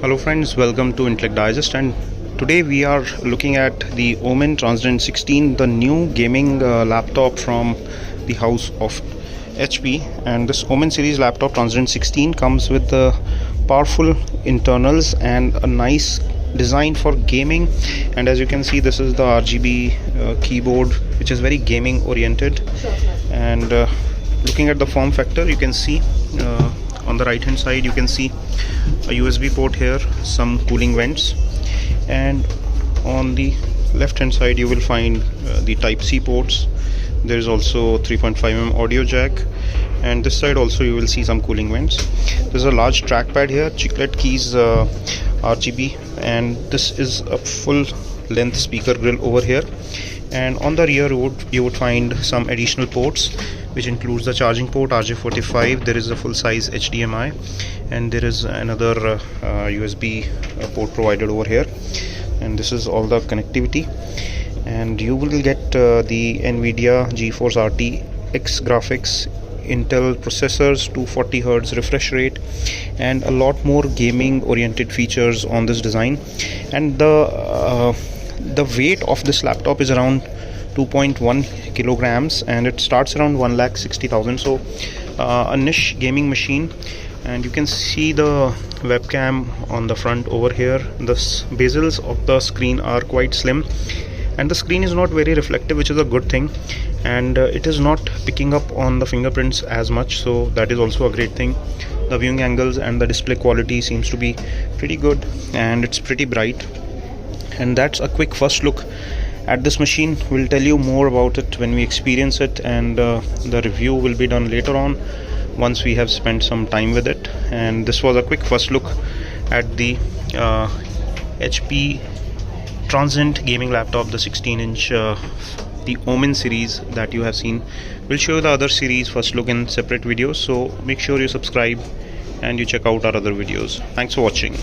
Hello friends, welcome to Intellect Digest, and today we are looking at the OMEN Transcend 16, the new gaming laptop from the house of HP. And this OMEN series laptop Transcend 16 comes with the powerful internals and a nice design for gaming. And as you can see, this is the RGB keyboard, which is very gaming oriented. And looking at the form factor, you can see on the right hand side you can see a USB port here, some cooling vents, and on the left hand side you will find the type C ports. There is also 3.5mm audio jack, and this side also you will see some cooling vents. There's a large trackpad here, chiclet keys, RGB, and this is a full length speaker grill over here. And on the rear you would find some additional ports, which includes the charging port RJ45. There is a full size Hdmi, and there is another USB port provided over here. And this is all the connectivity. And you will get the NVIDIA GeForce RTX graphics, Intel processors, 240Hz refresh rate, and a lot more gaming oriented features on this design. And the weight of this laptop is around 2.1 kilograms, and it starts around 1,60,000. So a niche gaming machine. And you can see the webcam on the front over here. The bezels of the screen are quite slim, and the screen is not very reflective, which is a good thing. And it is not picking up on the fingerprints as much, so that is also a great thing. The viewing angles and the display quality seems to be pretty good, and it's pretty bright. And that's a quick first look at this machine. We'll tell you more about it when we experience it, and the review will be done later on once we have spent some time with it. And this was a quick first look at the HP Transcend gaming laptop, the 16-inch the OMEN series that you have seen. We'll show you the other series first look in separate videos, so make sure you subscribe and you check out our other videos. Thanks for watching.